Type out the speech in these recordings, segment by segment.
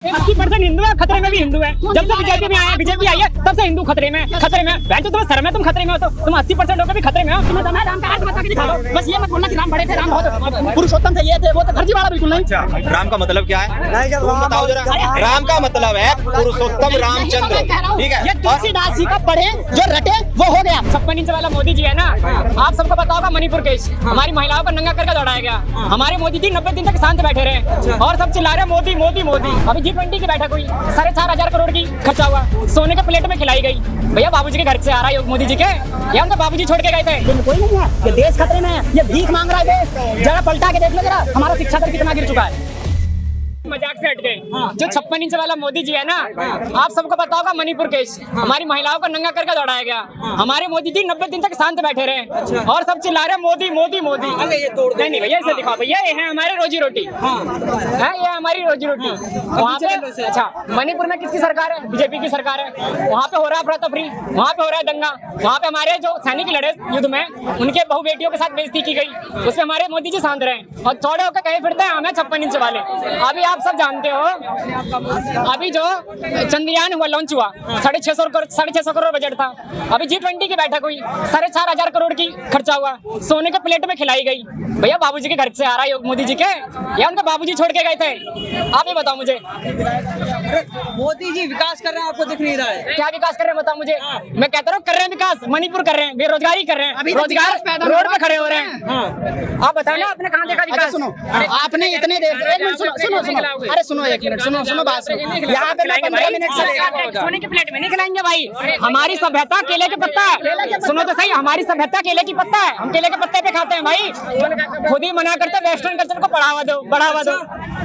80% हिंदू है, खतरे में भी हिंदू है। जब से बीजेपी में आया, बीजेपी आई है, तब से हिंदू खतरे में। बहन तो तुम्हें सर में तुम खतरे में हो, तो तुम 80% होकर भी खतरे में हो। राम का हाथ बता के दिखा दो, बस ये मत बोलना कि राम बड़े थे, राम बहुत पुरुषोत्तम थे, ये थे, वो तो फर्जीवाड़ा बिल्कुल नहीं। राम का मतलब क्या है? बताओ जरा। राम का मतलब है पुरुषोत्तम रामचंद्र, ठीक है। ये तुलसीदास जी का पढ़े जो रटे वो हो गया। 56 इंच वाला मोदी जी है ना, आप सबको पता होगा मणिपुर केस, हमारी महिलाओं को नंगा करके दौड़ाया गया। हमारे मोदी जी 90 दिन तक शांत बैठे रहे और सब चिल्ला रहे मोदी मोदी मोदी। अभी G20 की बैठक हुई, 4,500 करोड़ की खर्चा हुआ, सोने के प्लेट में खिलाई गई। भैया बाबूजी के घर से आ रहा है मोदी जी के, या उनके बाबूजी छोड़ के गए थे? कोई नहीं है, ये देश खतरे में है, ये भीख मांग रहा है देश। जरा पलटा के देख लो जरा, हमारा शिक्षा दर कितना गिर चुका है। मजाक से हट गए। जो 56 इंच वाला मोदी जी है ना, आप सबको पता होगा मणिपुर केस, हमारी महिलाओं को नंगा करके दौड़ाया गया। हमारे मोदी जी 90 दिन तक शांत बैठे रहे और सब चिल्ला रहे मोदी मोदी मोदी। नहीं भैया इसे दिखाओ भैया, ये है हमारी रोजी रोटी, है ये हमारी रोजी रोटी। वहाँ पे अच्छा मणिपुर में किसकी सरकार है? बीजेपी की सरकार है। वहाँ पे हो रहा है अफरा तफरी, वहाँ पे हो रहा है दंगा, वहाँ पे हमारे जो सैनिक लड़े युद्ध में उनके बहु बेटियों के साथ बेइज्जती की गई, उसमें हमारे मोदी जी शांत रहे और चौड़े होकर कहे फिरते हैं हमें 56 इंच वाले। अभी आप सब जानते हो, अभी जो चंद्रयान हुआ लॉन्च हुआ, 650 करोड़ बजट था। अभी G20 की बैठक हुई, 4,500 करोड़ की खर्चा हुआ, सोने के प्लेट में खिलाई गई। भैया बाबूजी के घर से आ रहा है मोदी जी के, या उनके बाबूजी छोड़ के गए थे? आप ही बताओ मुझे। मोदी जी विकास कर रहे हैं, आपको दिख नहीं रहा है? क्या विकास कर रहे हैं बताओ मुझे। मैं कहता हूँ कर रहे हैं विकास, मणिपुर कर रहे हैं, बेरोजगारी कर रहे हैं, रोजगार रोड पे खड़े हो रहे हैं। आप बताओ ना आपने कहाँ देखा विकास? सुनो, आपने इतने देर से अरे सुनो एक मिनट, सुनो बात सुनो। यहाँ पे 15 मिनट से सोने की प्लेट में नहीं खिलाएंगे भाई। हमारी सभ्यता केले के पत्ता है, सुनो तो सही, हमारी सभ्यता केले की पत्ता है, हम केले के पत्ते पे खाते हैं भाई। खुद ही मना करते वेस्टर्न कल्चर को बढ़ावा दो।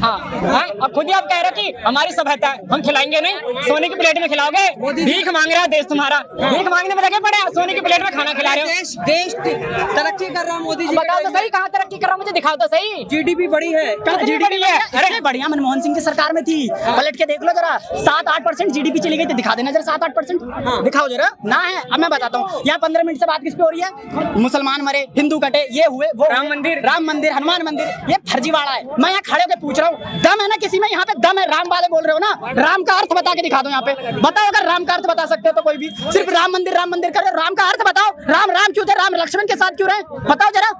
हाँ और खुद ही आप कह रहे कि हमारी सभ्यता है, हम खिलाएंगे नहीं। सोने की प्लेट में खिलाओगे? भीख मांग रहा है देश तुम्हारा, भीख मांगने में लगे पड़े, सोने की प्लेट में खाना खिला रहे हो। देश तरक्की कर रहा है मोदी जी। बताओ तो सही कहाँ तरक्की कर रहा, मुझे दिखाओ तो सही। GDP बढ़ी है, GDP है। अरे बढ़िया मनमोहन सिंह की सरकार में थी, पलट के देख लो जरा, 7-8% GDP चली गई थी। दिखा देना जरा 7-8%, दिखाओ जरा। ना है, अब मैं बताता हूँ। यहाँ 15 मिनट से बात किस पे हो रही है? मुसलमान मरे, हिंदू कटे, ये हुए, वो राम मंदिर, हनुमान मंदिर, ये फर्जीवाड़ा है। मैं यहाँ खड़े होकर पूछ रहा हूँ, दम है ना किसी में? यहाँ पे दम है? राम वाले बोल रहे हो ना, राम का अर्थ बता के दिखा दो। यहाँ पे बताओ, अगर राम का अर्थ बता सकते हो तो कोई भी। सिर्फ राम मंदिर कर रहे हो, राम का अर्थ बताओ। राम क्यों थे? राम लक्ष्मण के साथ क्यों रहे? बताओ जरा,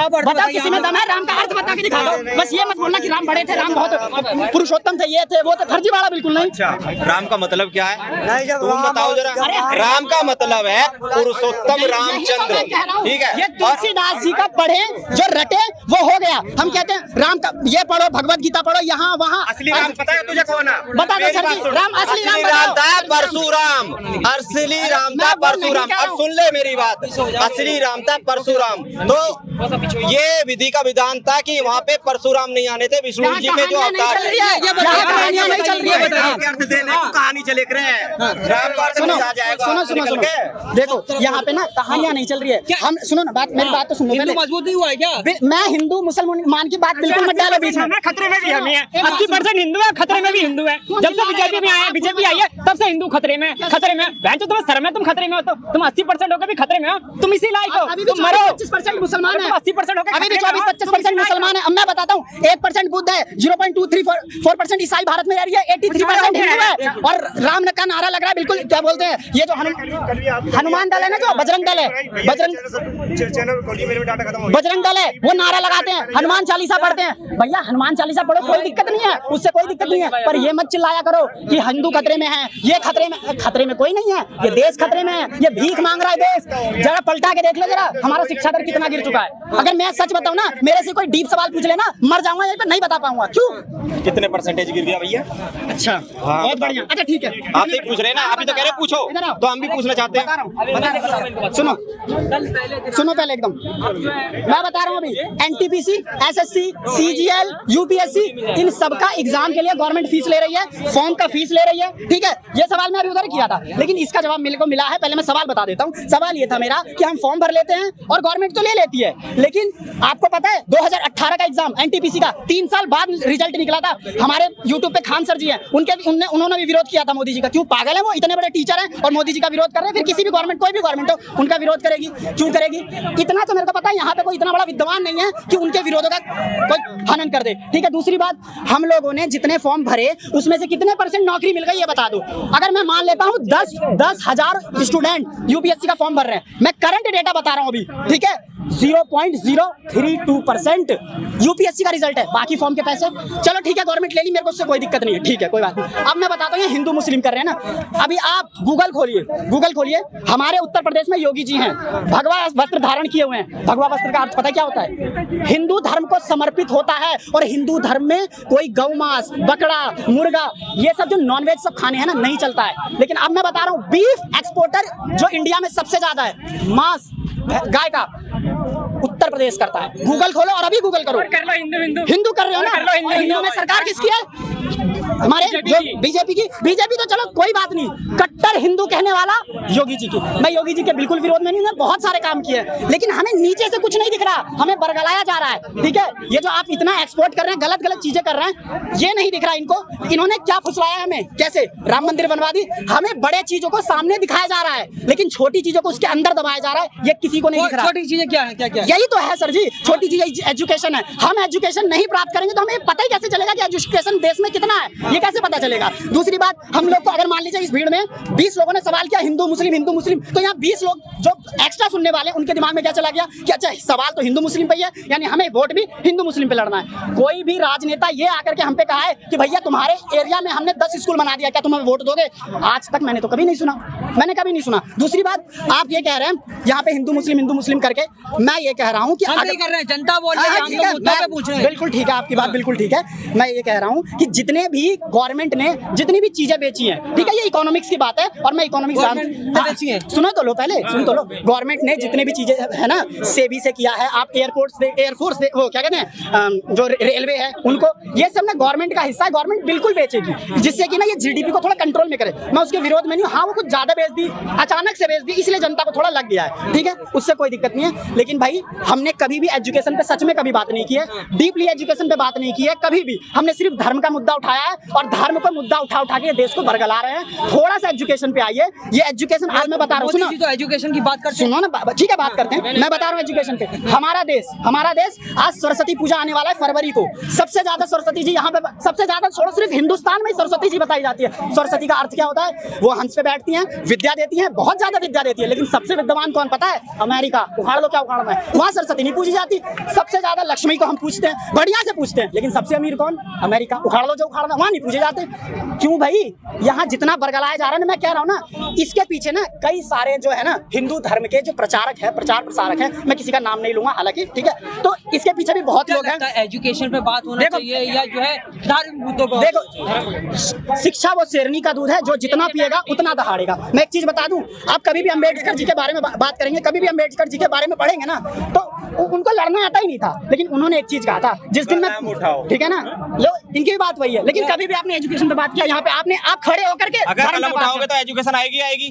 बताओ किसी में दम है? राम का अर्थ बता के दिखा दो, बस ये मत बोलना कि राम बड़े थे, राम बहुत पुरुषोत्तम थे, ये थे, वो थे, फर्जीवाड़ा बिल्कुल नहीं। अच्छा राम का मतलब क्या है? तुम बताओ जरा। राम का मतलब है पुरुषोत्तम रामचंद्र, ठीक है। ये तुलसीदास जी का पढ़े जो रटे वो हो गया। हम कहते हैं राम का ये पढ़ो, भगवत गीता पढ़ो, यहाँ वहाँ। असली राम पता है तुझे कौन है? बता दो सर जी, राम असली राम था परशुराम, असली राम था परशुराम। अब सुन ले मेरी बात, असली राम था परशुराम। तो ये विधि का विधान था कि वहाँ पे परशुराम नहीं आने थे, विष्णु जी के जो अवतार नहीं चल रही है। कहानी चले रहे हैं, राम का अर्थ नहीं आ जाएगा। सुनो देखो, यहाँ पे ना कहानियां नहीं चल रही है। हम सुनो ना बात, मेरी बात तो सुनो पहले। मजबूत नहीं हुआ है क्या? मैं हिंदू मुसलमान की बात बिल्कुल मत डालो बीच में। खतरे में भी हम है, 80% हिंदू है, खतरे में भी हिंदू है। जब से बीजेपी आई है, तब से हिंदू खतरे में। बहन तो तुम्हें सर में तुम खतरे में हो, तो तुम 80% होकर भी खतरे में हो। तुम इसी लायक हो, तुम मरो। 25% मुसलमान है, 80% होकर अभी भी 24-25% मुसलमान है। अब मैं बताता हूँ, 1% बुद्ध है, 0.234% ईसाई भारत में रह रही है, 83% हिंदू है। और राम का नारा लग रहा है बिल्कुल, क्या बोलते हैं ये जो हनुमान दल है ना, जो बजरंग दल है, बजरंग दल है, वो नारा लगाते हैं, हनुमान चालीसा पढ़ते हैं। भैया हनुमान चालीसा पढ़ो, कोई दिक्कत नहीं है, उससे कोई दिक्कत नहीं है, पर ये मत चिल्लाया करो कि हिंदू खतरे में है, ये खतरे में कोई नहीं है, ये देश खतरे में है, ये भीख मांग रहा है देश। जरा पलटा के देख लो जरा, हमारा शिक्षा दर कितना गिर चुका है। अगर मैं सच बताऊं ना, मेरे से कोई डीप सवाल पूछ लेना, मर जाऊंगा यहीं पर, नहीं बता पाऊंगा। क्यों? कितने परसेंटेज गिर गया भैया? अच्छा बहुत बढ़िया, अच्छा ठीक है, आपसे पूछ रहे हैं ना, आप ही तो कह रहे पूछो, तो हम भी पूछना चाहते हैं। सुनो पहले एकदम, मैं बता रहा हूँ अभी, NTPC, SSC, CGL, UPSC, इन सबका एग्जाम के लिए गवर्नमेंट फीस ले रही है, फॉर्म का फीस ले रही है, ठीक है। ये सवाल मैं अभी उधर किया था, लेकिन इसका जवाब मेरे को मिला है। पहले मैं सवाल बता देता हूँ। सवाल ये था मेरा कि हम फॉर्म भर लेते हैं और गवर्नमेंट तो ले लेती है, लेकिन आपको पता है 2018 का एग्जाम NTPC का 3 साल बाद रिजल्ट निकला था। हमारे यूट्यूब पे खान सर जी हैं, उन्होंने भी विरोध किया था। था मोदी जी का। क्यों पागल है वो? इतने बड़े टीचर हैं और मोदी जी का विरोध कर रहे हैं। फिर किसी भी गवर्नमेंट, कोई भी गवर्नमेंट हो, उनका विरोध करेगी। क्यों करेगी? इतना तो मेरे को पता है, यहाँ पे कोई इतना बड़ा विद्वान नहीं है कि उनके विरोधों का कोई खनन कर दे। ठीक है, दूसरी बात, हम लोगों ने जितने फॉर्म भरे उसमें से कितने % नौकरी मिल गई ये बता दो। अगर मैं मान लेता हूँ 10,000 स्टूडेंट यूपीएससी का फॉर्म भर रहे हैं, मैं करंट डेटा बता रहा हूँ अभी, ठीक है, 0.032% यूपीएससी का रिजल्ट है। बाकी फॉर्म के पैसे चलो ठीक है गवर्नमेंट ले ली, मेरे को उससे कोई दिक्कत नहीं है, ठीक है कोई बात नहीं। अब मैं बताता हूँ ये हिंदू मुस्लिम कर रहे हैं ना। अभी आप गूगल खोलिए, हमारे उत्तर प्रदेश में योगी जी हैं, भगवा वस्त्र धारण किए हुए हैं। भगवा वस्त्र का अर्थ पता है क्या होता है? हिंदू धर्म को समर्पित होता है। और हिंदू धर्म में कोई गौ मांस, बकरा, मुर्गा, ये सब जो नॉनवेज सब खाने हैं ना, नहीं चलता है। लेकिन अब मैं बता रहा हूँ बीफ एक्सपोर्टर जो इंडिया में सबसे ज्यादा है, मांस गाय का, उत्तर प्रदेश करता है। गूगल खोलो और अभी गूगल करो। कर लो हिंदू कर रहे हो ना? हिंदू में सरकार किसकी है? हमारे बीजेपी की। बीजेपी तो चलो कोई बात नहीं, कट्टर हिंदू कहने वाला योगी जी की। मैं योगी जी के बिल्कुल विरोध में नहीं हूं, बहुत सारे काम किए, लेकिन हमें नीचे से कुछ नहीं दिख रहा, हमें बरगलाया जा रहा है। ठीक है, ये जो आप इतना एक्सपोर्ट कर रहे हैं, गलत गलत चीजें कर रहे हैं, ये नहीं दिख रहा इनको। इन्होंने क्या फुसलाया हमें, कैसे राम मंदिर बनवा दी। हमें बड़े चीजों को सामने दिखाया जा रहा है, लेकिन छोटी चीजों को उसके अंदर दबाया जा रहा है, ये किसी को नहीं दिख रहा। छोटी चीजें क्या है? क्या यही तो है सर जी, छोटी चीज एजुकेशन है। हम एजुकेशन नहीं प्राप्त करेंगे तो हमें पता ही कैसे चलेगा कि एजुकेशन देश में कितना है, ये कैसे पता चलेगा? दूसरी बात, हम लोग को अगर मान लीजिए इस भीड़ में 20 लोगों ने सवाल किया हिंदू मुस्लिम, तो यहाँ 20 लोग जो एक्स्ट्रा सुनने वाले, उनके दिमाग में क्या चला गया कि अच्छा सवाल तो हिंदू मुस्लिम पे ही है, यानी हमें वोट भी हिंदू मुस्लिम पे लड़ना है। कोई भी राजनेता ये आकर के हम पे कहा है कि भैया तुम्हारे एरिया में हमने 10 स्कूल बना दिया, क्या तुम हमें वोट दोगे? आज तक मैंने तो कभी नहीं सुना, मैंने कभी नहीं सुना। दूसरी बात, आप ये कह रहे हैं यहाँ पे हिंदू मुस्लिम करके, मैं ये कह रहा हूँ कि हम नहीं कर रहे हैं, जनता बोल रही है, हम तो मुद्दों पे पूछ रहे हैं। बिल्कुल ठीक है, आपकी बात बिल्कुल ठीक है। मैं ये कह रहा हूँ कि जितने भी गवर्नमेंट ने जितनी भी चीजें बेची हैं, ठीक है, ये इकोनॉमिक्स की बात है और मैं इकोनॉमिक्स बेची है। सुनो तो लो, पहले सुन तो लो। गवर्नमेंट ने जितने भी चीजें है ना, सेबी से किया है, आप एयरफोर्स वो क्या कहते हैं, जो रेलवे है, उनको, ये सब ना गवर्नमेंट का हिस्सा है, गवर्नमेंट बिल्कुल बेचेगी, जिससे कि ना ये जीडीपी को थोड़ा कंट्रोल में करे। मैं उसके विरोध में नहीं हूँ। हाँ, वो कुछ ज्यादा बेच दी, अचानक से बेच दी, इसलिए जनता को थोड़ा लग गया है, ठीक है, उससे कोई दिक्कत नहीं है। लेकिन भाई हमने कभी भी एजुकेशन पे सच में कभी बात नहीं की है, डीपली एजुकेशन पे बात नहीं की है कभी भी। हमने सिर्फ धर्म का मुद्दा उठाया है और धर्म को मुद्दा उठा के ये देश को बरगला रहे हैं। थोड़ा सा एजुकेशन पे आइए। ये एजुकेशन आज मैं बता रहा हूँ, सुनो तो एजुकेशन की बात करते सुनो ना, ठीक है बात करते हैं। मैं बता रहा हूँ एजुकेशन पे। हमारा देश आज सरस्वती पूजा आने वाला है फरवरी को। सबसे ज्यादा सरस्वती जी यहाँ पे, सबसे ज्यादा छोड़ो, सिर्फ हिंदुस्तान में सरस्वती जी बताई जाती है। सरस्वती का अर्थ क्या होता है? वो हंस पे बैठती हैं, विद्या देती हैं, बहुत ज्यादा विद्या देती है। लेकिन सबसे विद्वान कौन पता है? अमेरिका। उखाड़ लो क्या उखाड़ना है, वहाँ सरस्वती नहीं पूजी जाती। सबसे ज्यादा लक्ष्मी को हम पूछते हैं, बढ़िया से पूछते हैं, लेकिन सबसे अमीर कौन? अमेरिका। उखाड़ लो जो उखाड़ना, वहाँ नहीं पूछे जाते। क्यों भाई? यहाँ जितना बरगलाया जा रहा है ना, मैं कह रहा हूँ ना, इसके पीछे ना कई सारे जो है ना हिंदू धर्म के जो प्रचारक है, प्रचार प्रसारक है, मैं किसी का नाम नहीं लूंगा हालांकि, ठीक है, तो इसके पीछे भी बहुत लोग हैं। एजुकेशन पे बात होना चाहिए या जो है धार्मिक मुद्दों पर? देखो, शिक्षा वो शेरनी का दूध है, जो जितना पिएगा उतना दहाड़ेगा। मैं एक चीज बता दूं, आप कभी भी अम्बेडकर जी के बारे में बात करेंगे, कभी भी अम्बेडकर जी के बारे में पढ़ेंगे ना, तो उनको लड़ना आता ही नहीं था। लेकिन उन्होंने एक चीज कहा था, जिस दिन मैं, ठीक है ना, लो इनकी भी बात वही है। लेकिन कभी भी आपने एजुकेशन पे बात किया, यहाँ पे आप खड़े होकर के अगर कलम उठाओगे तो एजुकेशन आएगी।